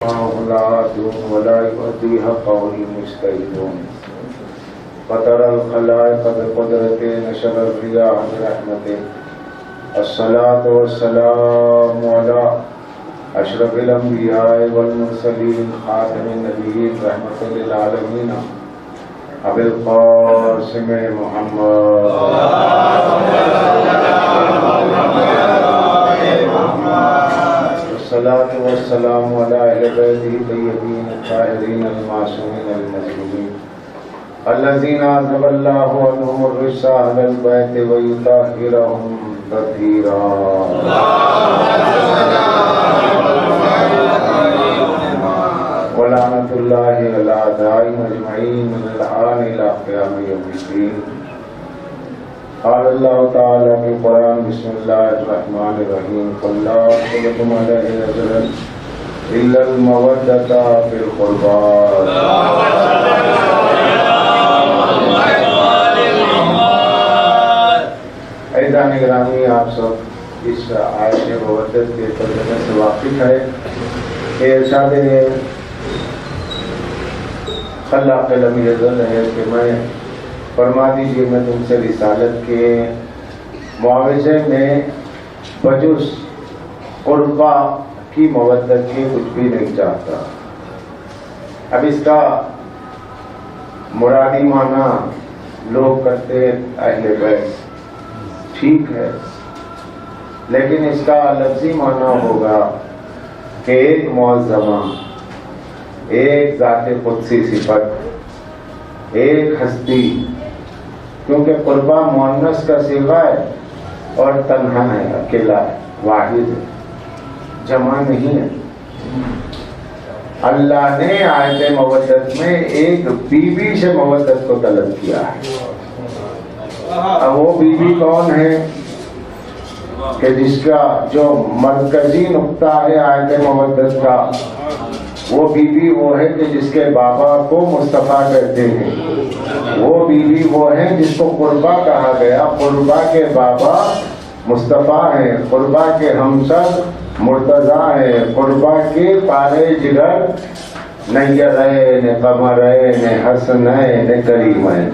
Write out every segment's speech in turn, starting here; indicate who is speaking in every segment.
Speaker 1: أولاد ولا يؤدي حقه المجتهدون فترى الخلائق بقدرته نشر الرياح برحمته الصلاة والسلام على أشرف الأنبياء والمرسلين خاتم النبيين رحمة للعالمين أبي القاسم محمد الصلاة والسلام على أهل بيته الطيبين الطاهرين المعصومين المظلومين الذين عذب الله عنهم الرجس أهل البيت ويطهرهم تطهيرا ولعنة الله على أعدائهم أجمعين من الآن إلى قيام يوم الدين. قال الله تعالى في القرآن بسم الله الرحمن الرحيم قل لا أسألكم عليه أجرا إلا المودة في القربى. عزیزان گرامی، آپ سب اس آیت مودت کے ترجمے سے واقف ہے کہ ارشاد خلاق لم یزل ہے کہ میں فرما دیجئے میں تم سے رسالت کے معاوضے میں بجز قربا کی مودت کی کچھ بھی نہیں چاہتا. اب اس کا مرادی معنی لوگ کرتے اہل بیت، ٹھیک ہے، لیکن اس کا لفظی معنی ہوگا کہ ایک معظمہ، ایک ذات قدسی صفت، ایک ہستی، کیونکہ قربا مؤنث کا صیغہ ہے اور تنہا ہے، اکیلا ہے، واحد ہے، جمع نہیں ہے. اللہ نے آیت مودت میں ایک بیوی سے مودت کو طلب کیا ہے. اب وہ بیوی کون ہے کہ جس کا جو مرکزی نقطہ ہے آیت مودت کا، وہ بیوی وہ ہے کہ جس کے بابا کو مصطفیٰ کہتے ہیں، وہ بیوی وہ ہے جس کو قربا کہا گیا. قربا کے بابا مصطفیٰ ہیں، قربا کے ہمسر مرتضیٰ ہیں، قربا کے پارے جگر نیرین قمرین حسنین کریمین.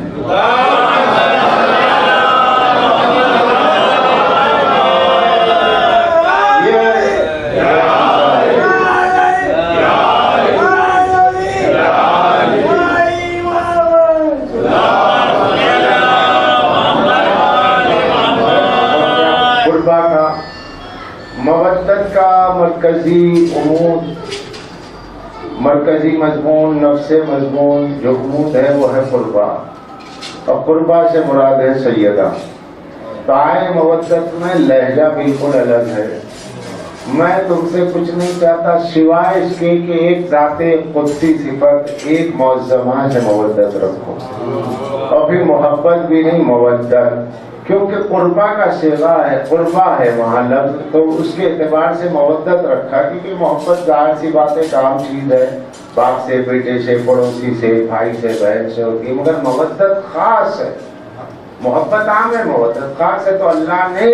Speaker 1: مودت کا مرکزی امور، مرکزی مضمون، نفس مضمون جو امور ہے وہ ہے قربا، اور قربا سے مراد ہے سیدہ. دعائے مودت میں لہجہ بالکل الگ ہے. میں تم سے کچھ نہیں چاہتا سوائے اس کے کہ ایک ذات قدسی صفت، ایک معظمہ سے مودت رکھو، اور پھر محبت بھی نہیں، مودت، کیونکہ قربا کا صیغہ ہے، قربا ہے وہاں لفظ، تو اس کے اعتبار سے مودت رکھا، کیونکہ محبت ظاہر سی بات ہے عام چیز ہے، باپ سے، بیٹے سے، پڑوسی سے، بھائی سے، بہن سے ہوتی ہے، مگر مودت خاص ہے. محبت عام ہے، مودت خاص ہے. تو اللہ نے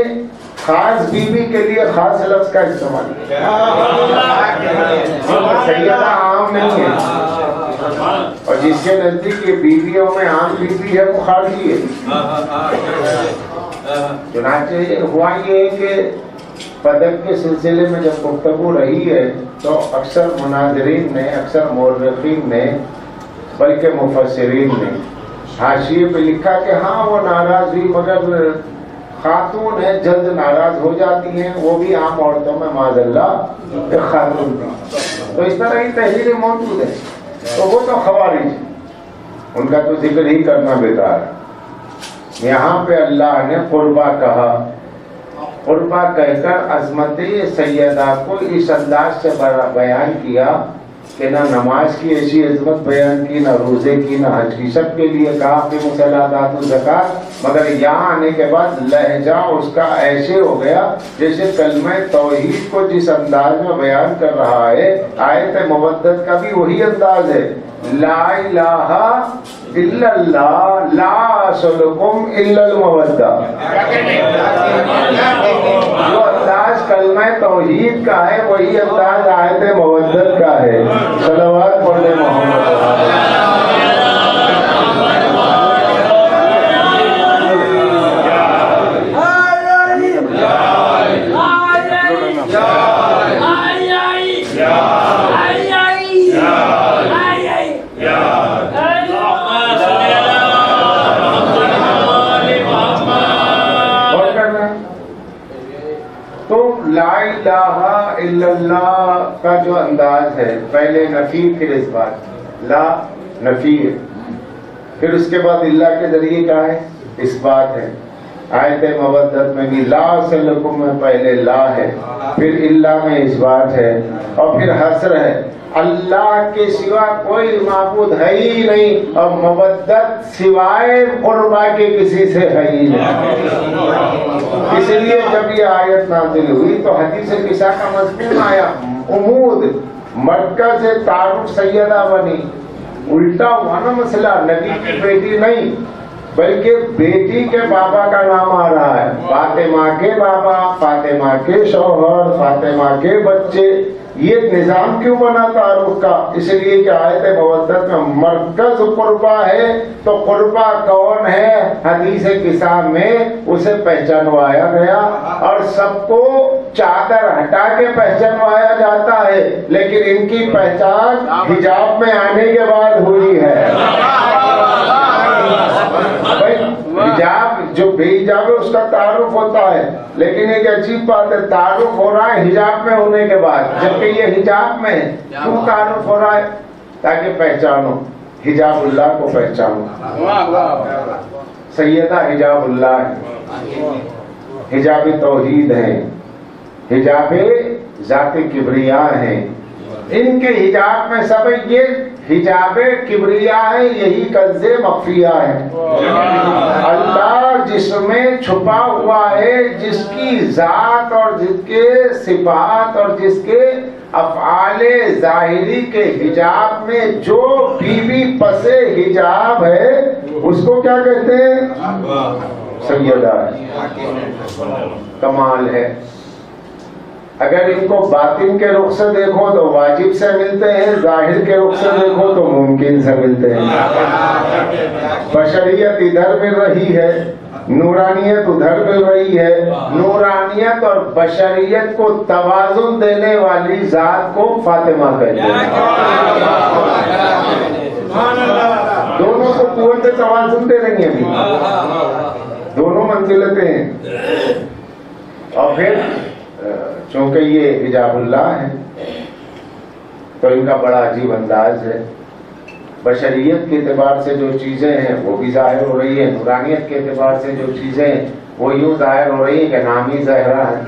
Speaker 1: خاص بیوی کے لیے خاص لفظ کا استعمال کیا. سیدہ عام نہیں ہے، اور جس کے نزدیک یہ بیویوں میں عام بیوی ہے وہ خارجی ہے. چنانچہ ہوا یہ کہ پدک کے سلسلے میں جب گفتگو رہی ہے تو اکثر مناظرین نے، اکثر مورخین نے، بلکہ مفسرین نے حاشیے پہ لکھا کہ ہاں وہ ناراض ہوئی، مگر خاتون ہے، جلد ناراض ہو جاتی ہیں، وہ بھی عام عورتوں میں معاذ اللہ ایک خاتون تھی. تو اس طرح کی تحریریں موجود ہیں. تو وہ تو خوارج، ان کا تو ذکر ہی کرنا بیکار ہے. یہاں پہ اللہ نے قربا کہا، قربا کہہ کر عظمت سیدہ کو اس انداز سے بیان کیا کہ نہ نماز کی ایسی عظمت بیان کی، نہ روزے کی، نہ حج کی. سب کے لیے کہا کہ مصلاۃ الزکات، مگر یہاں آنے کے بعد لہجہ اس کا ایسے ہو گیا جیسے کلمہ توحید کو جس انداز میں بیان کر رہا ہے، آیت مودت کا بھی وہی انداز ہے. لا الہ الا اللہ لا اسلکم الا المودہ. جو انداز کلمہ توحید کا ہے وہی انداز آیت مودت کا ہے. صلوات پڑھ لیں محمد. لا الہ الا اللہ کا جو انداز ہے پہلے نفی پھر اس بات. لا نفی ہے، پھر اس کے بعد اللہ کے ذریعے کیا ہے؟ اس بات ہے. آیت مودت میں بھی لا سلکم میں پہلے لا ہے، پھر اللہ میں اس بات ہے، اور پھر حسر ہے. اللہ کے سوا کوئی معبود ہے ہی نہیں، اور مودت سوائے قربا کے کسی سے ہے ہی نہیں. اس لیے جب یہ آیت نازل ہوئی تو حدیث قصہ کا مضمون آیا. عمود مکہ سے تعارف سیدہ بنی. الٹا ہوا نا مسئلہ، نبی کی بیٹی نہیں بلکہ بیٹی کے بابا کا نام آ رہا ہے. فاطمہ کے بابا، فاطمہ کے شوہر، فاطمہ کے بچے. یہ نظام کیوں بنا تعارف کا؟ اس لیے کہ آیت مودت میں مرکز قربا ہے، تو قربا کون ہے؟ حدیث قصہ میں اسے پہچانوایا گیا، اور سب کو چادر ہٹا کے پہچانوایا جاتا ہے، لیکن ان کی پہچان حجاب میں آنے کے بعد ہوئی ہے. حجاب جو بے حجاب ہے اس کا تعارف ہوتا ہے، لیکن ایک عجیب بات ہے، تعارف ہو رہا ہے حجاب میں ہونے کے بعد، جبکہ یہ حجاب میں ہے. کیوں تعارف ہو رہا ہے؟ تاکہ پہچانو، حجاب اللہ کو پہچانو. سیدہ حجاب اللہ ہے، حجاب توحید ہے، حجاب ذات کبریا ہے. ان کے حجاب میں سب یہ حجاب کبریا ہے، یہی کنز مخفیہ ہے. اللہ جس میں چھپا ہوا ہے، جس کی ذات اور جس کے صفات اور جس کے افعال ظاہری کے حجاب میں جو بیوی پسے حجاب ہے اس کو کیا کہتے ہیں؟ سیدہ ہے. کمال ہے. اگر ان کو باطن کے رخ سے دیکھو تو واجب سے ملتے ہیں، ظاہر کے رخ سے دیکھو تو ممکن سے ملتے ہیں. بشریت ادھر مل رہی ہے، نورانیت ادھر مل رہی ہے. نورانیت اور بشریت کو توازن دینے والی ذات کو فاطمہ کہتے ہیں. دونوں کو قوت توازن دے رہی ہیں، دونوں منزلتیں ہیں. اور پھر چونکہ یہ حجاب اللہ ہے تو ان کا بڑا عجیب انداز ہے. بشریت کے اعتبار سے جو چیزیں ہیں وہ بھی ظاہر ہو رہی ہے، نورانیت کے اعتبار سے جو چیزیں ہیں وہ یوں ظاہر ہو رہی ہے کہ نام ہی زہرا ہے.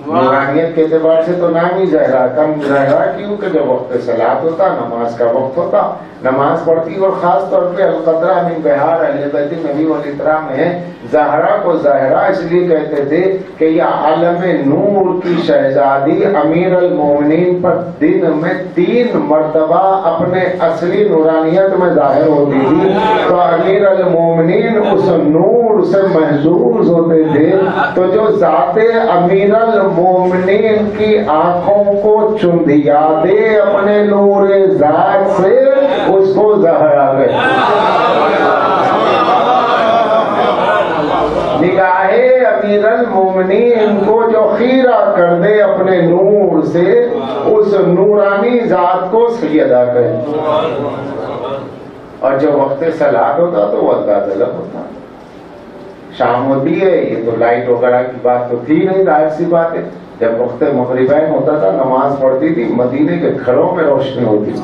Speaker 1: نورانیت کے اعتبار سے تو نام ہی زہرا. کم زہرا کیوں کہ جب وقت صلاۃ ہوتا، نماز کا وقت ہوتا، نماز پڑھتی، اور خاص طور پہ القطرہ من بہار اہل بیت النبی والاطراء میں ہے. زہرا کو زہرا اس لیے کہتے تھے کہ یہ عالم نور کی شہزادی امیر المومنین پر دن میں 3 مرتبہ اپنے اصلی نورانیت میں ظاہر ہوتی تھی، تو امیر المومنین اس نور سے محظوظ ہوتے تھے. تو جو ذات امیر المومنین کی آنکھوں کو چندیا دے اپنے نور ذات سے، اس کو زہرا گئے. نگاہ امیر المومنین کو جو خیرہ کر دے اپنے نور سے، اس نورانی ذات کو سیدہ کہے. اور جو وقت صلاۃ ہوتا تو وہ اللہ طلب ہوتا. شام ہوتی ہے، یہ تو لائٹ وغیرہ کی بات تو تھی نہیں، ظاہر سی بات ہے. جب وقت مغربین ہوتا تھا، نماز پڑھتی تھی، مدینے کے گھروں میں روشنی ہوتی تھی.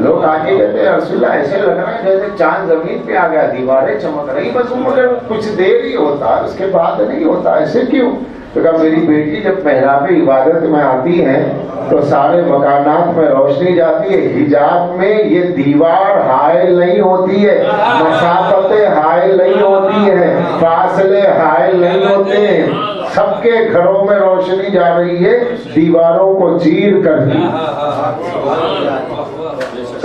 Speaker 1: لوگ آگے کہتے ہیں رسول اللہ ایسے لگ رہا ہے جیسے چاند زمین پہ آ گیا، دیواریں چمک رہی، بس مگر کچھ دیر ہی ہوتا، اس کے بعد نہیں ہوتا. ایسے کیوں؟ تو کہا میری بیٹی جب محراب عبادت میں آتی ہے تو سارے مکانات میں روشنی جاتی ہے. حجاب میں یہ دیوار حائل نہیں ہوتی ہے، مسافتیں حائل نہیں ہوتی ہے، فاصلے حائل نہیں ہوتے ہیں. سب کے گھروں میں روشنی جا رہی ہے، دیواروں کو چیر کر دی.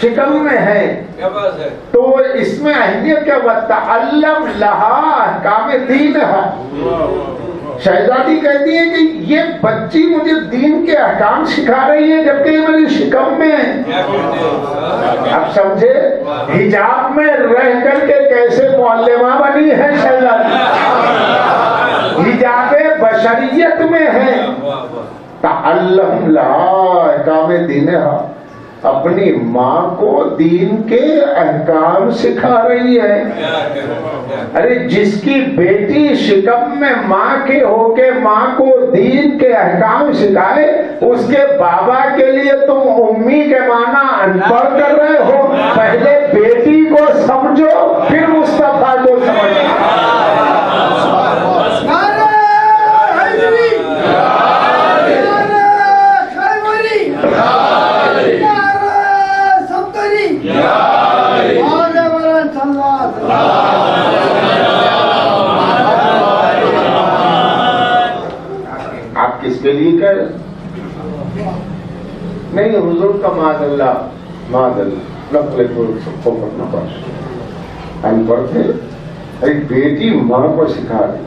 Speaker 1: شکم میں ہے تو اس میں اہمیت کیا وَتَعَلَّمْ لَهَا احکام دین ہے. شہزادی کہتی ہے کہ یہ بچی مجھے دین کے احکام سکھا رہی ہے جبکہ یہ میری شکم میں ہے. اب سمجھے حجاب میں رہ کر کے کیسے معلمہ بنی ہے شہزادی. حجاب بشریت میں ہے. تعلم لها احکام دینہا، اپنی ماں کو دین کے احکام سکھا رہی ہے. ارے جس کی بیٹی شکم میں ماں کے ہو کے ماں کو دین کے احکام سکھائے، اس کے بابا کے لیے تم امی کے معنی ان پڑھ کر رہے ہو. پہلے بیٹی کو سمجھو پھر مصطفیٰ کو سمجھو. آپ کس کے لیے کہہ رہے نہیں؟ حضور کا معاذ اللہ نقل کو سب کو پڑھنا پڑتا. ہم پڑھتے ایک بیٹی ماں کو سکھا دی.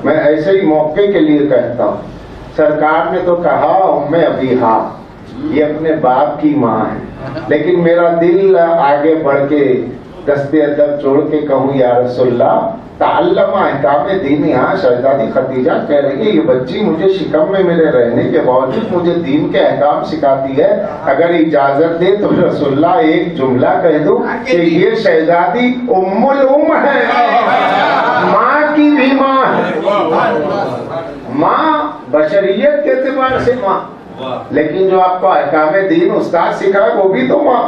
Speaker 1: میں ایسے ہی موقع کے لیے کہتا ہوں، سرکار نے تو کہا ام ابیہا، یہ اپنے باپ کی ماں ہے، لیکن میرا دل آگے بڑھ کے دستے ادب چھوڑ کے کہوں یا رسول اللہ تعلم احکام دین. یہاں شہزادی خدیجہ کہہ رہی ہے یہ بچی مجھے شکم میں میرے رہنے کے باوجود مجھے دین کے احکام سکھاتی ہے. اگر اجازت دے تو رسول اللہ ایک جملہ کہہ دوں کہ یہ شہزادی ام الام ہے، ماں کی بھی ماں ہے. ماں بشریت کے اعتبار سے ماں، لیکن جو آپ کو احکام دین استاد سکھائے وہ بھی تو ماں.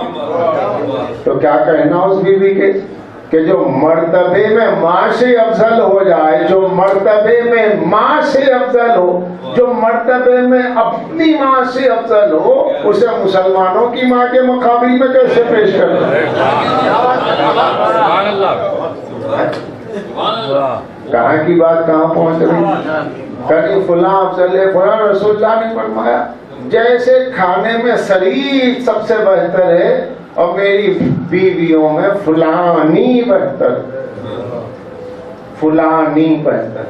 Speaker 1: تو کیا کہنا اس بیوی کے کہ جو مرتبے میں ماں سے افضل ہو جائے، جو مرتبے میں ماں سے افضل ہو، جو مرتبے میں اپنی ماں سے افضل ہو، اسے مسلمانوں کی ماں کے مقابل میں کیسے پیش کرنا؟ کہاں کی بات کہاں پہنچ رہی؟ کہیں فلاں افضل ہے، فلاں. رسول اللہ نے فرمایا جیسے کھانے میں سرید سب سے بہتر ہے اور میری بیویوں میں فلانی بہتر، فلانی بہتر.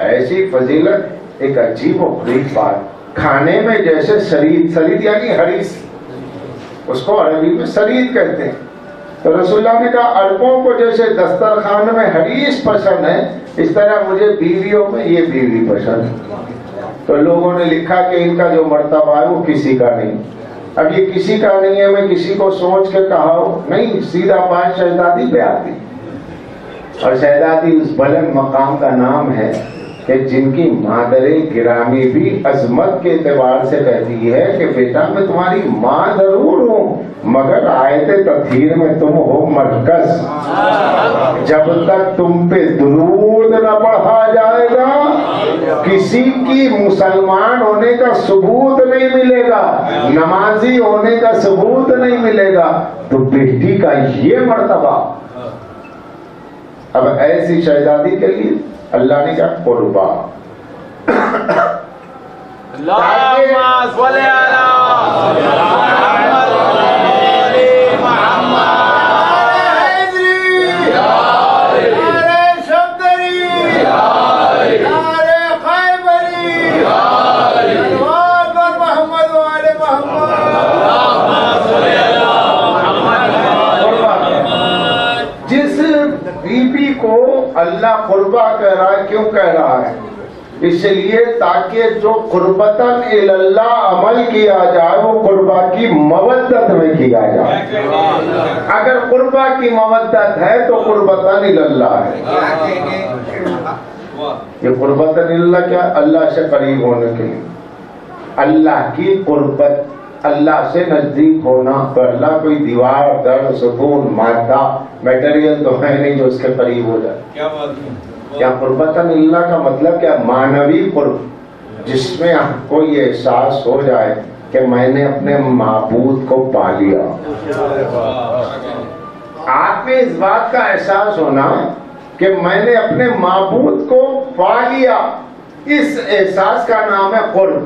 Speaker 1: ایسی فضیلت ایک عجیب و غریب بات. کھانے میں جیسے سرید یعنی حریص، اس کو عربی میں سرید کہتے ہیں. تو رسول اللہ نے کہا عربوں کو جیسے دسترخوان میں حریص پسند ہے، اس طرح مجھے بیویوں میں یہ بیوی پسند ہے. تو لوگوں نے لکھا کہ ان کا جو مرتبہ ہے وہ کسی کا نہیں. اب یہ کسی کا نہیں ہے، میں کسی کو سوچ کے کہا ہوں نہیں، سیدھا بات شہزادی پہ آتی. اور شہزادی اس بلند مقام کا نام ہے کہ جن کی مادر گرامی بھی عظمت کے اعتبار سے کہتی ہے کہ بیٹا میں تمہاری ماں ضرور ہوں مگر آیت تطہیر میں تم ہو مرکز. جب تک تم پہ درود نہ پڑھا جائے گا کسی کی مسلمان ہونے کا ثبوت نہیں ملے گا، نمازی ہونے کا ثبوت نہیں ملے گا. تو بیٹی کا یہ مرتبہ. اب ایسی شہزادی کے لیے اللہ نے کیا قربا. اللہ قربا کہہ رہا ہے، کیوں کہہ رہا ہے؟ اس لیے تاکہ جو قربتاً اللہ عمل کیا جائے وہ قربا کی مودت میں کیا جائے. اگر قربا کی مودت ہے تو قربتاً اللہ ہے. یہ قربتاً اللہ کیا؟ اللہ سے قریب ہونے کے لیے. اللہ کی قربت، اللہ سے نزدیک ہونا. تو اللہ کوئی دیوار، در، ستون، مادہ، میٹیریل تو ہے نہیں جو اس کے قریب ہو جائے. کیا قربتاً اللہ کا مطلب کیا؟ معنوی قرب، جس میں آپ کو یہ احساس ہو جائے کہ میں نے اپنے معبود کو پا لیا. آپ میں اس بات کا احساس ہونا کہ میں نے اپنے معبود کو پا لیا، اس احساس کا نام ہے قرب.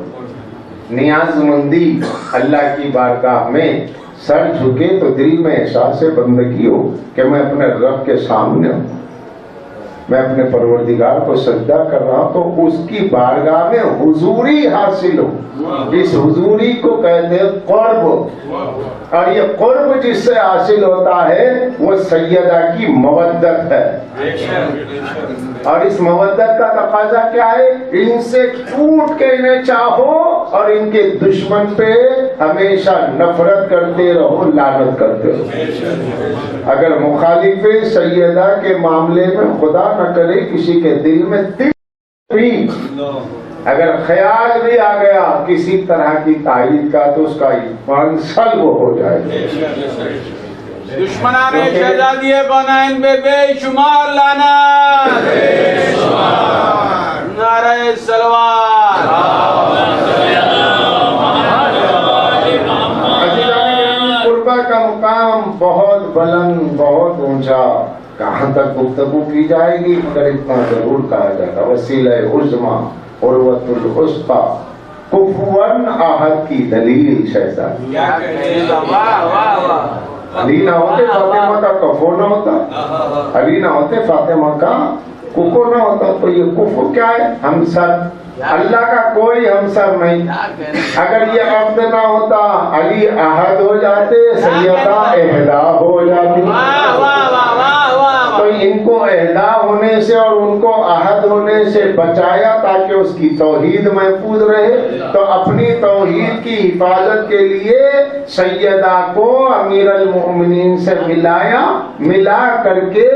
Speaker 1: نیاز مندی اللہ کی بارگاہ میں سر جھکے تو دل میں احساس بندگی ہو کہ میں اپنے رب کے سامنے ہوں، میں اپنے پروردگار کو سجدہ کر رہا ہوں، تو اس کی بارگاہ میں حضوری حاصل ہو. اس حضوری کو کہتے ہیں قرب، اور یہ قرب جس سے حاصل ہوتا ہے وہ سیدہ کی مودت ہے. اور اس مودت کا تقاضا کیا ہے؟ ان سے ٹوٹ کے انہیں چاہو اور ان کے دشمن پہ ہمیشہ نفرت کرتے رہو، لعنت کرتے رہو. اگر مخالف سیدہ کے معاملے میں خدا نہ کرے کسی کے دل میں بھی اگر خیال بھی آ گیا کسی طرح کی تائید کا تو اس کا ایمان سلب ہو جائے.
Speaker 2: دشمنان شہزادی کونین بے بے شمار لعنت، نعرہ صلوات.
Speaker 1: قربہ کا مقام بہت بلند، بہت اونچا. کہاں تک گفتگو کی جائے گی، مگر اتنا ضرور کہا جائے گا وسیلہ عظمیٰ عروۃ الوثقیٰ کفواً احد کی دلیل شہزادی. علی نہ ہوتے فاطمہ کا کفو نہ ہوتا، علی نہ ہوتے فاطمہ کا کفو نہ ہوتا. تو یہ کفو کیا ہے؟ ہمسر. اللہ کا کوئی ہمسر نہیں. اگر یہ عبد نہ ہوتا علی احد ہو جاتے، سیدہ احدا ہو جاتی. تو ان کو احدا ہونے سے اور ان کو احد ہونے سے بچایا تاکہ اس کی توحید محفوظ رہے. تو اپنی توحید کی حفاظت کے لیے سیدہ کو امیر المؤمنین سے ملا کر کے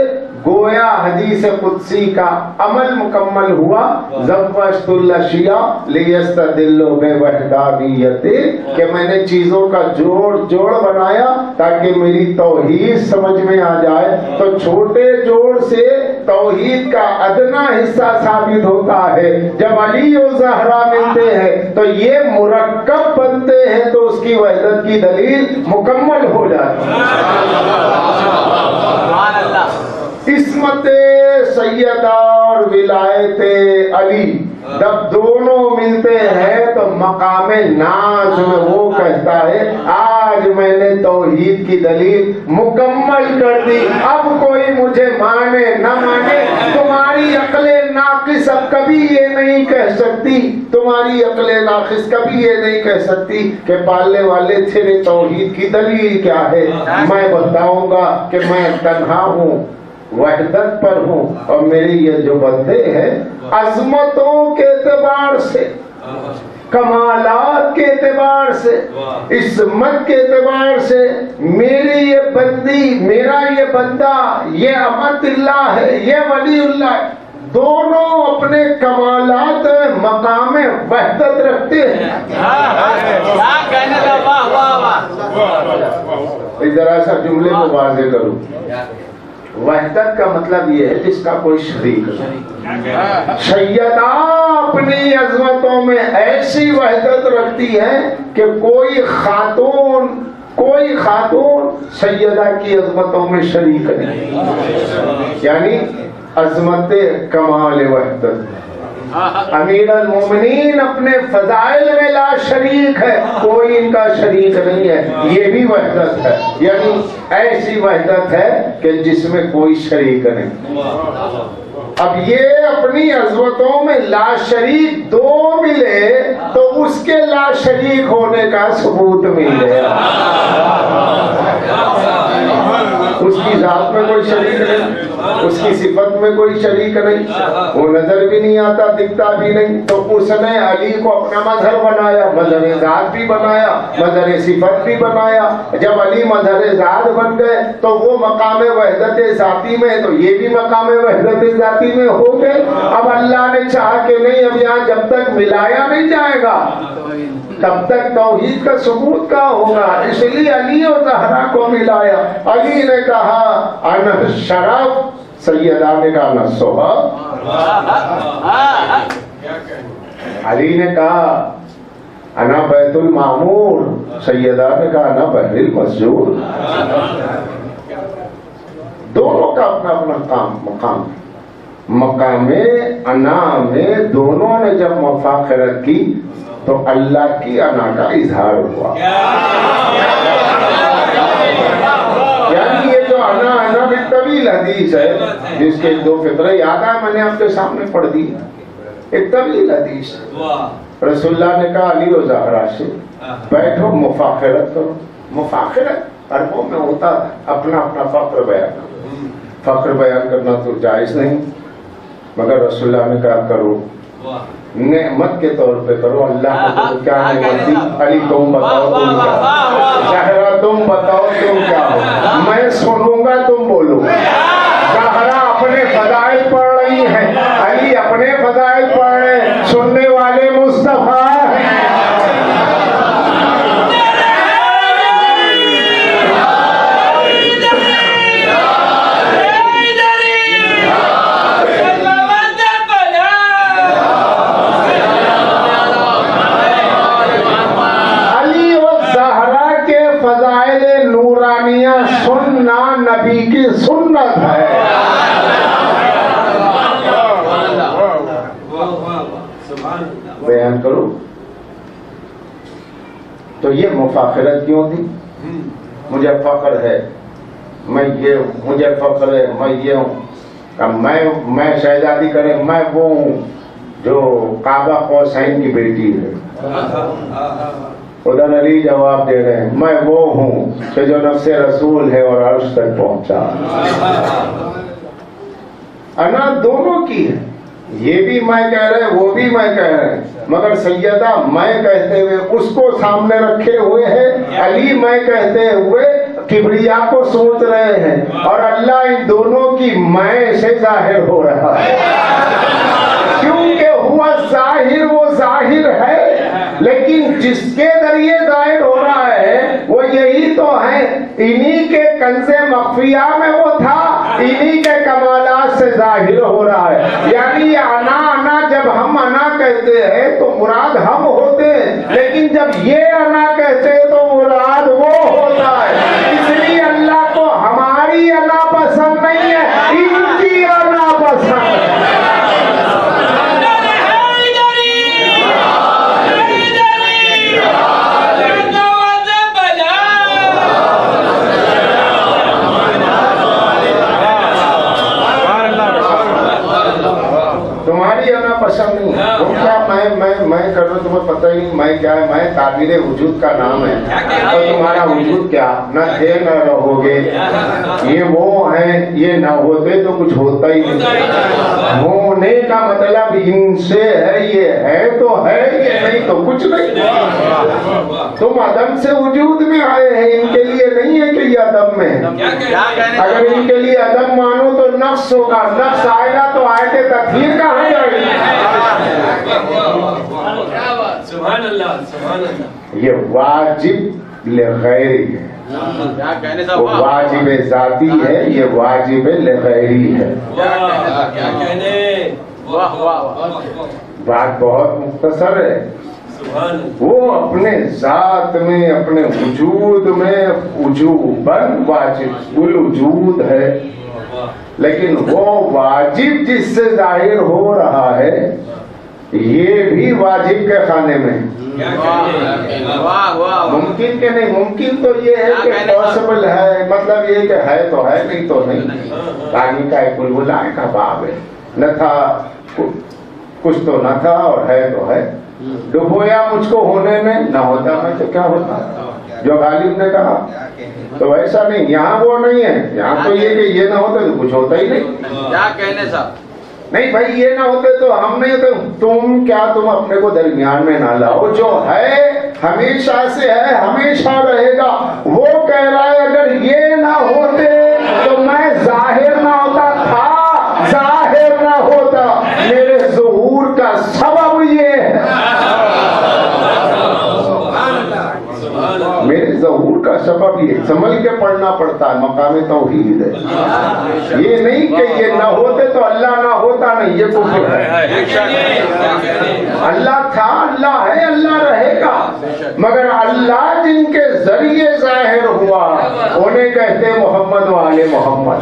Speaker 1: گویا حدیث قدسی کا عمل مکمل ہوا. زوجت الاشیاء لیستدلوا بوحدانیتی، کہ میں نے چیزوں کا جوڑ بنایا تاکہ میری توحید سمجھ میں آ جائے. تو چھوٹے جوڑ سے توحید کا ادنا حصہ ثابت ہوتا ہے. جب علی و زہرا ملتے ہیں تو یہ مرکب بنتے ہیں تو اس کی وحدت کی دلیل مکمل ہو جاتی ہے. عصمت سیدہ اور ولایت علی جب دونوں ملتے ہیں تو مقام ناز میں وہ کہتا ہے آج میں نے توحید کی دلیل مکمل کر دی. اب کوئی مجھے مانے نہ مانے، تمہاری عقل ناقص اب کبھی یہ نہیں کہہ سکتی، تمہاری عقل ناقص کبھی یہ نہیں کہہ سکتی کہ پالنے والے تیرے توحید کی دلیل کیا ہے. میں بتاؤں گا کہ میں تنہا ہوں، وحدت پر ہوں، اور میری یہ جو بندے ہیں عظمتوں کے اعتبار سے، کمالات کے اعتبار سے، عصمت کے اعتبار سے میری یہ بندی، میرا یہ بندہ، یہ امت اللہ ہے، یہ ولی اللہ ہے، دونوں اپنے کمالات مقام وحدت رکھتے ہیں. ذرا سا جملے کو واضح کروں. وحدت کا مطلب یہ ہے جس کا کوئی شریک نہیں. سیدہ اپنی عظمتوں میں ایسی وحدت رکھتی ہے کہ کوئی خاتون سیدہ کی عظمتوں میں شریک نہیں. یعنی عظمت کمال وحدت. امیر المومنین اپنے فضائل میں لا شریک ہے، کوئی ان کا شریک نہیں ہے. یہ بھی وحدت ہے، یعنی ایسی وحدت ہے کہ جس میں کوئی شریک نہیں. اب یہ اپنی عظمتوں میں لا شریک دو ملے تو اس کے لا شریک ہونے کا ثبوت مل گیا. اس کی ذات میں کوئی شریک نہیں، اس کی صفت میں کوئی شریک نہیں، وہ نظر بھی نہیں آتا، دکھتا بھی نہیں. تو اس نے علی کو اپنا مظہر بنایا، مظہر ذات بھی بنایا، مظہر صفت بھی بنایا. جب علی مظہر ذات بن گئے تو وہ مقام وحدت ذاتی میں، تو یہ بھی مقام وحدت ذاتی میں ہو گئے. اب اللہ نے چاہا کہ نہیں، اب یہاں جب تک ملایا نہیں جائے گا تب تک توحید کا ثبوت کا ہوگا. اس لیے علی اور زہرا کو ملایا. علی نے کہا انا شرف، سیدہ نے کہا انا صحب. علی نے کہا انا بیت المعمور، سیدہ نے کہا انا بحر المسجور. دونوں کا اپنا اپنا مقام. مقام انا میں دونوں نے جب مفاخرت کی تو اللہ کی انا کا اظہار ہوا. یعنی یہ جو انا بھی طویل حدیث ہے جس کے 2 فقرے یاد آئے میں نے آپ کے سامنے پڑھ دی. ایک طویل حدیث ہے. رسول اللہ نے کہا علی و زہرا سے بیٹھو مفاخرت کرو. مفاخرت عربوں میں ہوتا ہے اپنا اپنا فخر بیان کرو. فخر بیان کرنا تو جائز نہیں مگر رسول اللہ نے کہا کرو. نعمت کے طور پہ کرو. اللہ کو کیا نعمت دی؟ علی تم بتاؤ تم کیا ہو؟ زہرا تم بتاؤ تم کیا ہو؟ میں سنوں گا تم بولو. زہرا اپنے فضائل پڑھ رہی ہیں, علی اپنے فضائل پڑھ رہے ہیں, سننے والے مصطفیٰ ہیں. سننا نبی کی سنت ہے. بیان کرو. تو یہ مفاخرت کیوں تھی؟ مجھے فخر ہے, میں یہ ہوں, مجھے فخر ہے, میں یہ ہوں, میں شہزادی کرے میں وہ ہوں جو کعبہ قوسین کی بیٹی ہے. ادھر علی جواب دے رہے ہیں میں وہ ہوں کہ جو نفس رسول ہے اور عرش تک پہنچا. انا دونوں کی ہے, یہ بھی میں کہہ رہے وہ بھی میں کہہ رہے, مگر سیدہ میں کہتے ہوئے اس کو سامنے رکھے ہوئے ہیں, علی میں کہتے ہوئے کبریا کو سوچ رہے ہیں, اور اللہ ان دونوں کی میں سے ظاہر ہو رہا ہے. کیونکہ ہوا ظاہر وہ ظاہر ہے, لیکن جس کے ذریعے ظاہر ہو رہا ہے وہ یہی تو ہے, انہی کے کنز مخفیہ میں وہ تھا, انہی کے کمالات سے ظاہر ہو رہا ہے. یعنی انا جب ہم انا کہتے ہیں تو مراد ہم ہوتے ہیں, لیکن جب یہ انا کہتے ہیں تو مراد وہ ہوتا ہے. اس لیے اللہ کو ہماری انا پسند نہیں ہے, ان کی انا پسند ہے. تمہاری انا پسند نہیں ہے. تم کیا میں کر رہا ہوں تمہیں پتہ ہی نہیں میں کیا ہے. میں تعبیر وجود کا نام ہے, اور تمہارا وجود کیا, نہ تھے نہ رہو گے. یہ وہ ہیں, یہ نہ ہوتے تو کچھ ہوتا ہی نہیں. ہونے کا مطلب ان سے ہے, یہ ہے تو ہے, یہ نہیں تو کچھ نہیں. تم عدم سے وجود میں آئے ہیں, ان کے لیے نہیں ہے کہ یہ عدم میں ہے. اگر ان کے لیے عدم مانو تو نفس ہوگا, نفس آئے گا تو آیت تطہیر کہاں جائے گی.
Speaker 3: سبحان اللہ سبحان اللہ.
Speaker 1: یہ واجب لغیری ہے, وہ واجب ذاتی ہے, یہ واجب لغیری ہے. بات بہت مختصر ہے. وہ اپنے ذات میں اپنے وجود میں وجوباً واجب الوجود ہے, لیکن وہ واجب جس سے ظاہر ہو رہا ہے یہ بھی واجب کے خانے میں. ممکن کہ نہیں, ممکن تو یہ ہے کہ پاسبل ہے, مطلب یہ کہ ہے تو ہے, نہیں تو نہیں. پانی کا ایک بلبل آئے کا باب ہے, نہ تھا کچھ تو نہ تھا اور ہے تو ہے. ڈبویا مجھ کو ہونے میں, نہ ہوتا میں تو کیا ہوتا, جو غالب نے کہا. تو ایسا نہیں, یہاں وہ نہیں ہے. یہاں تو یہ کہ یہ نہ ہوتا تو کچھ ہوتا ہی نہیں.
Speaker 3: کیا کہنے صاحب,
Speaker 1: نہیں بھائی یہ نہ ہوتے تو ہم نہیں ہوتے. تم کیا, تم اپنے کو درمیان میں نہ لاؤ. جو ہے ہمیشہ سے ہے, ہمیشہ رہے گا. وہ کہہ رہا ہے اگر یہ نہ ہوتے تو میں ظاہر نہ ہوتا تھا, ظاہر نہ ہوتا. میرے ظہور کا سبب یہ ہے, میرے ظہور کا سبب یہ سنبھل کے پڑھنا پڑتا ہے. مقام توحید ہے. یہ نہیں کہ یہ نہ ہوتے تو اللہ نہ ہوتا, نہیں, یہ کفر ہے. اللہ تھا, اللہ ہے, اللہ رہے گا, مگر اللہ جن کے ذریعے ظاہر ہوا انہیں کہتے محمد و آل محمد.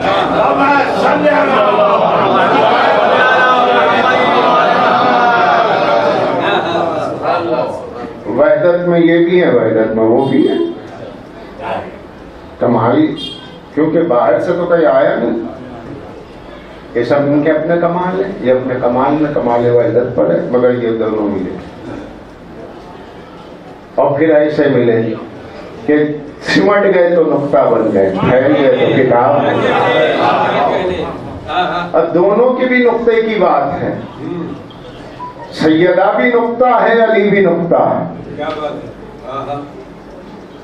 Speaker 1: میں یہ بھی ہے وحدت میں وہ بھی ہے. کمال کیونکہ باہر سے تو کہیں آیا نہیں. یہ سب ان کے اپنے کمال ہیں. یہ اپنے کمال میں کمال وحدت پر ہے مگر یہ دونوں ملے اور پھر ایسے ملے کہ سمٹ گئے تو نقطہ بن گئے, پھیل گئے تو کتاب بن گئے. اور دونوں کی بھی نقطے کی بات ہے. سیدہ بھی نقطہ ہے, علی بھی نقطہ ہے.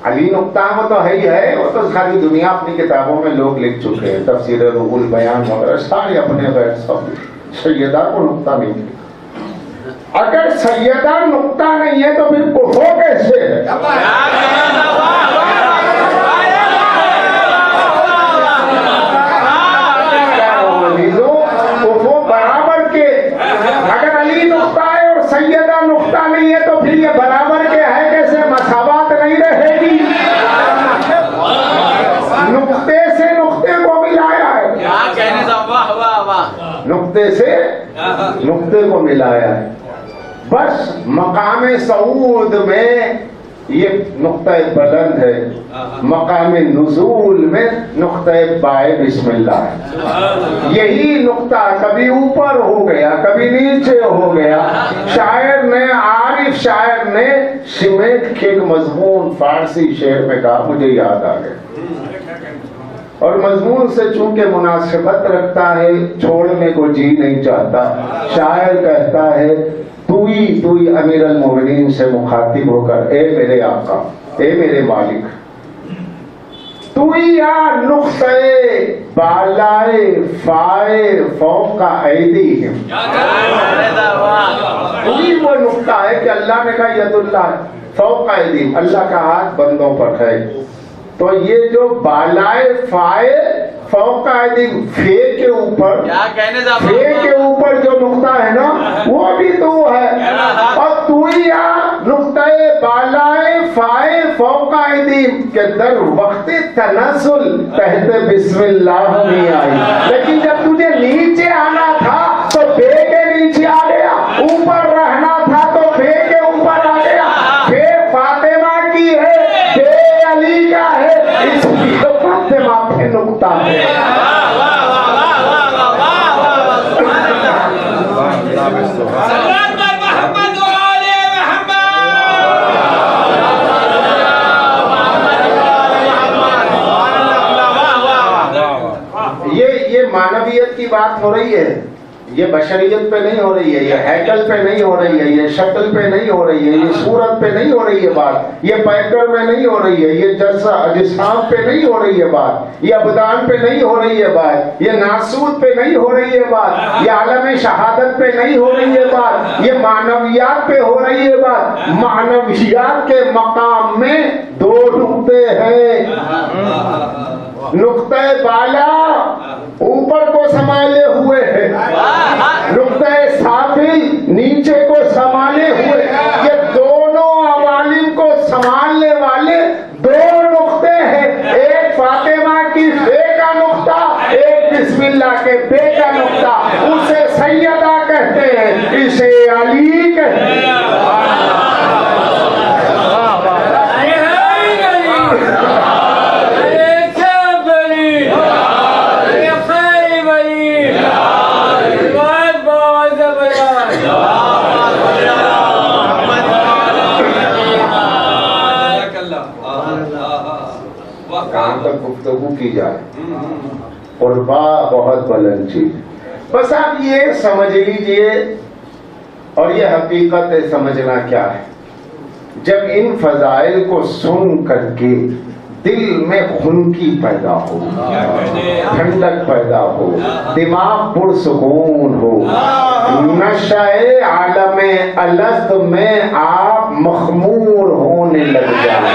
Speaker 1: علی نقطہ وہ تو ہے ہی ہے, وہ تو ساری دنیا اپنی کتابوں میں لوگ لکھ چکے ہیں, تفسیر روح البیان وغیرہ سارے اپنے غیر سب. سیدہ کو نقطہ نہیں ہے. اگر سیدہ نقطہ نہیں ہے تو پھر کفو کیسے ہے؟ کفو برابر کے. اگر علی نقطہ ہے اور سیدہ نقطہ نہیں ہے تو پھر یہ برابر کے ہے کیسے؟ مساوات نہیں رہے گی. نقطے سے نقطے کو ملایا ہے. نقطے سے نقطے کو ملایا ہے. بس مقام صعود میں یہ نقطہ بلند ہے, مقام نزول میں نقطہ بائے بسم اللہ ہے. یہی نقطہ کبھی اوپر ہو گیا کبھی نیچے ہو گیا. شاعر نے, عارف شاعر نے سمیٹ کے ایک مضمون فارسی شعر میں کہا, مجھے یاد آ گیا, اور مضمون سے چونکہ مناسبت رکھتا ہے چھوڑنے کو جی نہیں چاہتا. شاعر کہتا ہے تو ہی امیر المومنین سے مخاطب ہو کر, اے میرے آقا, اے میرے مالک, تو ہی یا نقطہ بالائے فائے فوق ایدیہم. تو ہی وہ نقطہ ہے کہ اللہ نے کہا ید اللہ فوق ایدیہم, اللہ کا ہاتھ بندوں پر ہے. تو یہ جو بالائے فائے فوق ایدیہم, فے کے اوپر, فے کے اوپر جو نقطہ ہے نا وہ بھی تو ہے. اور تو ہی یا نقطہ بالائے فائے فوق ایدیہم کہ در وقت تنزل تحت بسم اللہ نہیں آئی. لیکن جب تجھے نیچے آنا تھا تو فے کے نیچے آ گیا, اوپر رہنا تھا تو فے کے اوپر آ گیا. فے فاطمہ کی ہے, فے علی کا ہے, اس لیے فاطمہ پہ نقطہ ہے. یہ معنویت کی بات ہو رہی ہے, یہ بشریت پہ نہیں ہو رہی ہے, یہ ہیکل پہ نہیں ہو رہی ہے, یہ شکل پہ نہیں ہو رہی ہے, یہ صورت پہ نہیں ہو رہی ہے بات, یہ پیکر میں نہیں ہو رہی ہے, یہ اجسام پہ نہیں ہو رہی ہے بات, یہ ابدان پہ نہیں ہو رہی ہے بات, یہ ناسوت پہ نہیں ہو رہی ہے بات, یہ عالم شہادت پہ نہیں ہو رہی ہے بات, یہ معنویات پہ ہو رہی ہے بات. معنویات کے مقام میں دو نقطے ہیں. نقطہ بالا اوپر کو سنبھالے ہوئے ہے, نقطہ سافل نیچے کو سنبھالے ہوئے. یہ دونوں عوالم کو سنبھالنے والے دو نقطے ہیں. ایک فاطمہ کی فے کا نقطہ, ایک بسم اللہ کے فے کا نقطہ. اسے سیدہ کہتے ہیں, اسے علی کہتے ہیں. کہاں تک گفتگو کی جائے, قربا بہت بلند چیز. بس آپ یہ سمجھ لیجئے, اور یہ حقیقت سمجھنا کیا ہے, جب ان فضائل کو سن کر کے دل میں خنکی پیدا ہو, ٹھنڈک پیدا ہو, دماغ پرسکون ہو, نشہ عالم الست میں آپ مخمور ہونے لگ جائیں,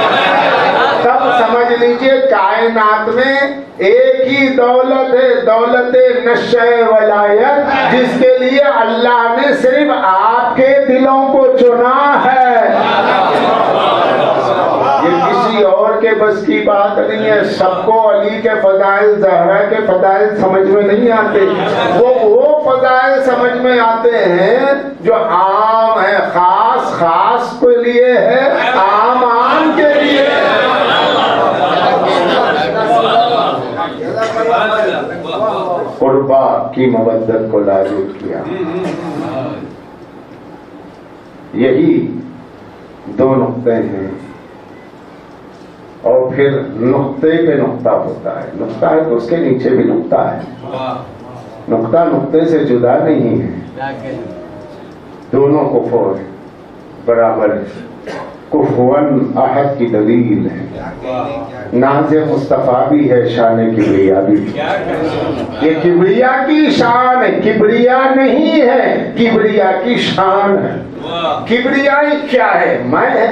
Speaker 1: تب سمجھ لیجئے کائنات میں ایک ہی دولت ہے, دولت نشہ ولایت, جس کے لیے اللہ نے صرف آپ کے دلوں کو چنا ہے. یہ کسی اور کے بس کی بات نہیں ہے. سب کو علی کے فضائل, زہرا کے فضائل سمجھ میں نہیں آتے. وہ فضائل سمجھ میں آتے ہیں جو عام ہے, خاص کے لیے ہے, عام قربا کی مودت کو لاجب کیا. یہی دو نقطے ہیں اور پھر نقطے پہ نقطہ ہوتا ہے. نقطہ ہے تو اس کے نیچے بھی نقطہ ہے. نقطہ نقطے سے جدا نہیں ہے, دونوں کفر برابر ہے. کفوان احد کی دلیل ہے. ناز مصطفیٰ بھی ہے, شان کبریا بھی. یہ کبریا کی شان ہے, کبریا نہیں ہے, کبریا کی شان ہے. کبریائی کیا ہے؟ میں ہے.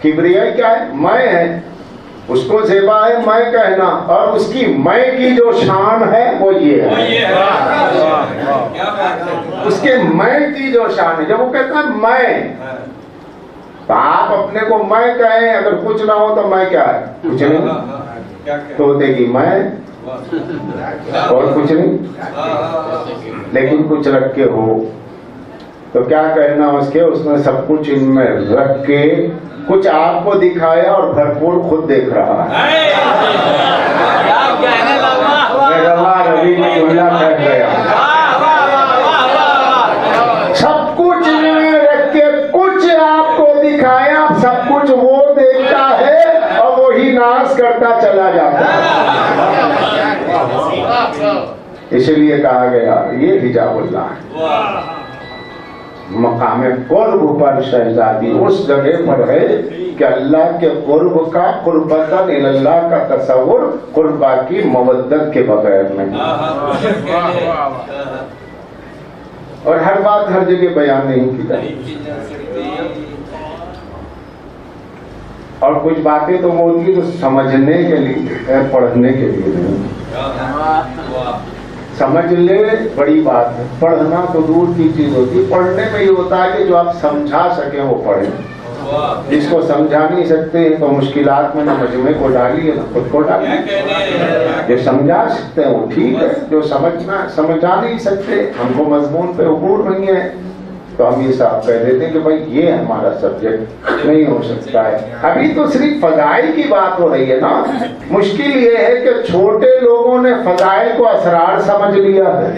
Speaker 1: کبریائی کیا ہے؟ میں ہے. اس کو زیبا ہے میں کہنا, اور اس کی میں کی جو شان ہے وہ یہ ہے. اس کے میں کی جو شان ہے, جب وہ کہتا ہے میں, تو آپ اپنے کو میں کہیں, اگر کچھ نہ ہو تو میں کیا ہے؟ کچھ نہیں. طوطے کی میں اور کچھ نہیں, لیکن کچھ رکھ کے ہو تو کیا کہنا اس کے؟ اس نے سب کچھ ان میں رکھ کے کچھ آپ کو دکھایا اور بھرپور خود دیکھ رہا ہے. میں روا روی میں جملہ کہہ گیا, سب کچھ ان میں رکھ کے کچھ آپ کو دکھایا, سب کچھ وہ دیکھتا ہے اور وہی ناز کرتا چلا جاتا ہے. اس لیے کہا گیا یہ حجاب اللہ ہے. مقام قرب پر شہزادی اس جگہ پر ہے کہ اللہ کے قرب کا, قربتاً اللہ کا تصور قربا کی مودت کے بغیر نہیں. اور ہر بات ہر جگہ بیان نہیں کی جاتی, اور کچھ باتیں تو وہ ہوتی تو سمجھنے کے لیے, پڑھنے کے لیے نہیں. سمجھ لے بڑی بات ہے, پڑھنا تو دور کی چیز ہوتی. پڑھنے میں یہ ہوتا ہے کہ جو آپ سمجھا سکیں وہ پڑھیں. جس کو سمجھا نہیں سکتے تو مشکلات میں نہ مجمع کو ڈالیے نہ خود کو ڈالیے. جو سمجھا سکتے ہیں وہ ٹھیک ہے, جو سمجھا نہیں سکتے, ہم کو مضمون پہ عبور نہیں ہے, تو ہم یہ صاحب کہہ دیتے ہیں کہ بھائی یہ ہمارا سبجیکٹ نہیں ہو سکتا ہے. ابھی تو صرف فضائل کی بات ہو رہی ہے نا. مشکل یہ ہے کہ چھوٹے لوگوں نے فضائل کو اسرار سمجھ لیا ہے.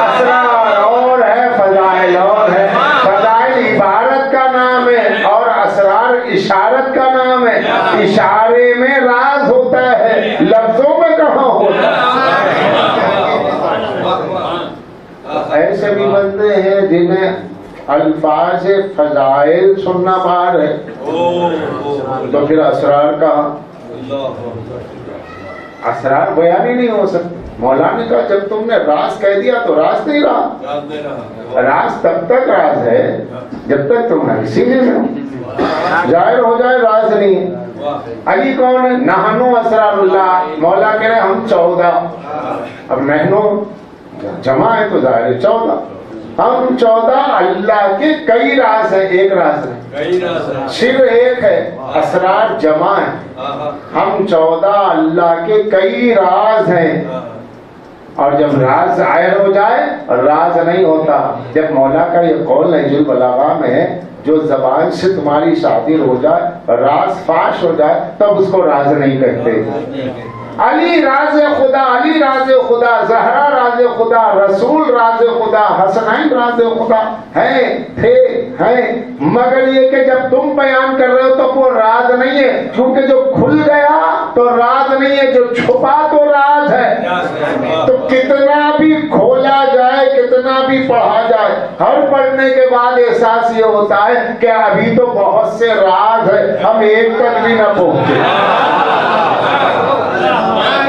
Speaker 1: اسرار اور ہے, فضائل اور ہے. فضائل عبارت کا نام ہے اور اسرار اشارت کا نام ہے. اشارے میں راز ہوتا ہے, لفظوں میں کہاں ہوتا ہے. ایسے بھی بندے ہیں جنہیں الفاظ فضائل سننا باہر ہے, تو پھر اسرار کہاں؟ اسرار بیان ہی نہیں ہو سکتے. مولانا نے کہا جب تم نے راز کہہ دیا تو راز نہیں رہا. راز تب تک راز ہے جب تک تمہاری سینے میں ہو. ظاہر ہو جائے راز نہیں ہے. علی کون ہے؟ نحنو اسرار اللہ. مولا کہہ رہے ہم 14. اب نحنو جمع ہے تو ظاہر ہے 14. ہم 14 اللہ کے کئی راز ہیں, ایک راز ہے, صرف ایک ہے. اسرار جمع ہے. ہم 14 اللہ کے کئی راز ہیں. اور جب راز ظاہر ہو جائے راز نہیں ہوتا. جب مولا کا یہ قول نہج البلاغہ میں ہے, جو زبان سے تمہاری صادر ہو جائے, راز فاش ہو جائے, تب اس کو راز نہیں کہتے. علی راز خدا, علی راز خدا, زہرا راز خدا, رسول راز خدا, حسنین راز خدا ہیں, مگر یہ کہ جب تم بیان کر رہے ہو تو وہ راز نہیں ہے, کیونکہ جو کھل گیا تو راز نہیں ہے, جو چھپا تو راز ہے. تو کتنا بھی کھولا جائے, کتنا بھی پڑھا جائے, ہر پڑھنے کے بعد احساس یہ ہوتا ہے کہ ابھی تو بہت سے راز ہے, ہم ایک تک بھی نہ پہنچے.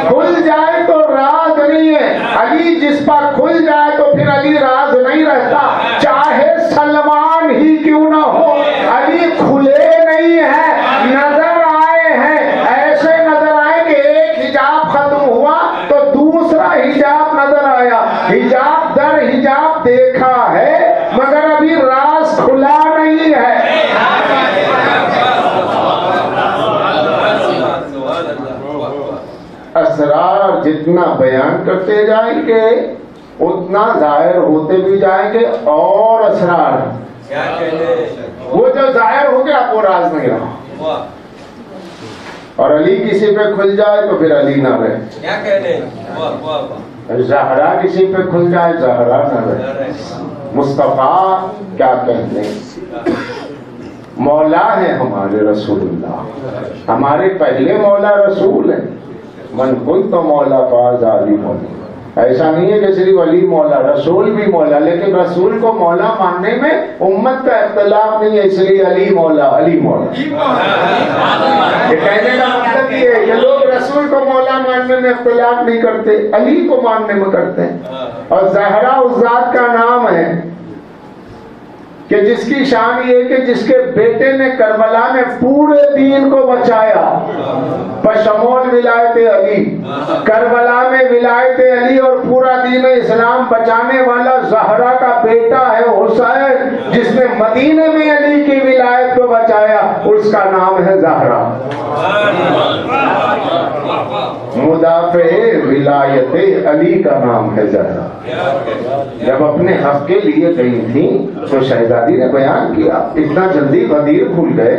Speaker 1: کھل جائے تو راز نہیں ہے. علی جس پر کھل جائے تو پھر علی راز نہیں رہتا, چاہے سلمان ہی کیوں نہ ہو. علی کھلے نہیں ہیں, نظر آئے ہیں. ایسے نظر آئے کہ ایک حجاب ختم ہوا تو دوسرا حجاب نظر آیا. حجاب در حجاب دیکھا ہے مگر ابھی راز کھلا نہیں ہے. اسرار جتنا بیان کرتے جائیں گے اتنا ظاہر ہوتے بھی جائیں گے. اور اسرار وہ جو ظاہر ہو گیا وہ راز نہیں رہا. اور علی کسی پہ کھل جائے تو پھر علی نہ رہے.
Speaker 3: کیا کہنے. واہ واہ واہ.
Speaker 1: زہرا کسی پہ کھل جائے زہرا نہ رہے. مصطفیٰ کیا کہنے. مولا ہے ہمارے رسول اللہ. ہمارے پہلے مولا رسول ہے. من کنت مولا فاز علی مولا. ایسا نہیں ہے کہ صرف علی مولا، رسول بھی مولا، لیکن رسول کو مولا ماننے میں امت کا اختلاف نہیں ہے، اس لیے علی مولا علی مولا. یہ کہنے کا مطلب یہ ہے کہ لوگ رسول کو مولا ماننے میں اختلاف نہیں کرتے، علی کو ماننے میں کرتے ہیں. اور زہرا اس ذات کا نام ہے کہ جس کی شان یہ کہ جس کے بیٹے نے کربلا میں پورے دین کو بچایا، بشمول ولایت علی. کربلا میں ولایت علی اور پورا دین اسلام بچانے والا زہرا کا بیٹا ہے حسین، جس نے مدینے میں علی کی ولایت کو بچایا، اس کا نام ہے زہرا. مدافع ولایت علی کا نام ہے زہرا. جب اپنے حق کے لیے گئی تھی تو شہزادی نے بیان کیا، اتنا جلدی غدیر کھل گئے.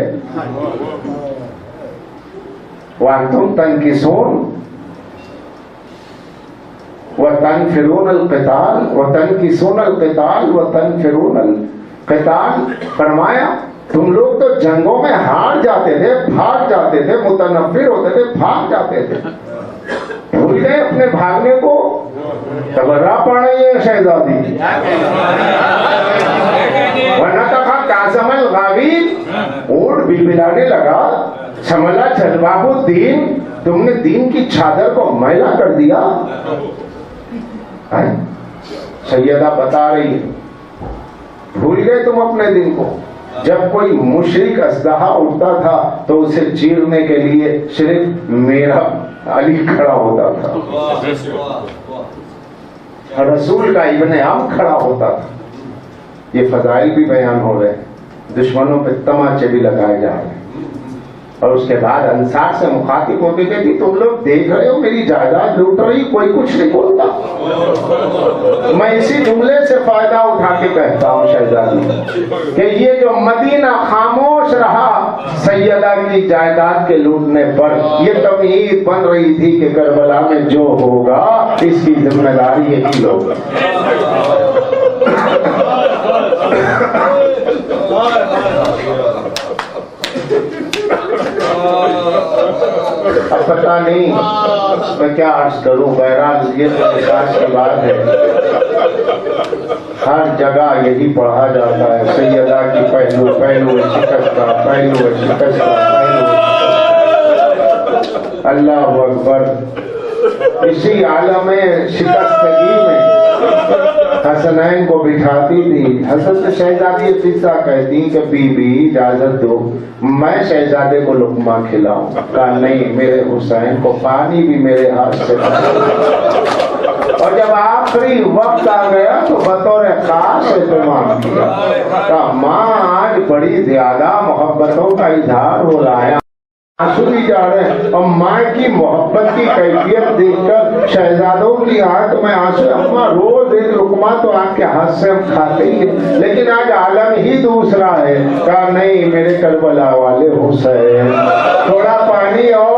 Speaker 1: وَأَنْتُمْ تَنْكِسُونَ وَتَنْفِرُونَ الْقِتَالَ وَتَنْكِسُونَ الْقِتَالَ وَتَنْفِرُونَ الْقِتَالَ. فرمایا تم لوگ تو جنگوں میں ہار جاتے تھے، بھاگ جاتے تھے، متنفر ہوتے تھے، بھاگ جاتے تھے. بھول گئے اپنے بھاگنے کو. تبرہ پڑ رہی ہے شہزادی. وَنَطَقَ كَاظِمَ الْغَاوِيلَ. اونٹ بلبلانے لگا. شملہ جلوہ الدین. تم نے دین کی چادر کو میلا کر دیا. سیدہ بتا رہی ہے بھول گئے تم اپنے دین کو. جب کوئی مشرک اسلحہ اٹھتا تھا تو اسے چیرنے کے لیے صرف میرا علی کھڑا ہوتا تھا، رسول کا ابن عم کھڑا ہوتا تھا. یہ فضائل بھی بیان ہو رہے ہیں، دشمنوں پہ تماچے بھی لگائے جا رہے ہیں. اور اس کے بعد انصار سے مخاطب ہوتے تھے کہ تم لوگ دیکھ رہے ہو میری جائیداد لوٹ رہی، کوئی کچھ نہیں بولتا. میں اسی جملے سے فائدہ اٹھا کے کہتا ہوں شہزادی کہ یہ جو مدینہ خاموش رہا سیدہ کی جائیداد کے لوٹنے پر، یہ تمہید بن رہی تھی کہ کربلا میں جو ہوگا اس کی ذمہ داری یہی لوگ. اب پتہ نہیں میں کیا عرض کروں. بہرحال یہ تو احساس کی بات ہے، ہر جگہ یہی پڑھا جاتا ہے سیدہ کی پہلو پہلو شکستہ، پہلو شکستہ، پہلو. اللہ اکبر. اسی عالم شکستگی میں حسنین کو بٹھاتی تھی. حضرت شہزادی فضہ کہتی کہ بی بی اجازت دو میں شہزادے کو لقمہ کھلاؤں. کہا نہیں، میرے حسین کو پانی بھی میرے ہاتھ سے. اور جب آخری وقت آ گیا تو بطور خاص اہتمام کیا. کہا ماں آج بڑی زیادہ محبتوں کا اظہار ہو رہا ہے، آنسو بھی جا رہے ہیں. اور ماں کی محبت کی کیفیت دیکھ کر شہزادوں کی آنکھ میں آنسو. اماں روز ایک لقمہ تو آپ کے ہاتھ سے ہم کھاتے ہی ہیں، لیکن آج عالم ہی دوسرا ہے. کہا نہیں، میرے کربلا والے حسین تھوڑا پانی اور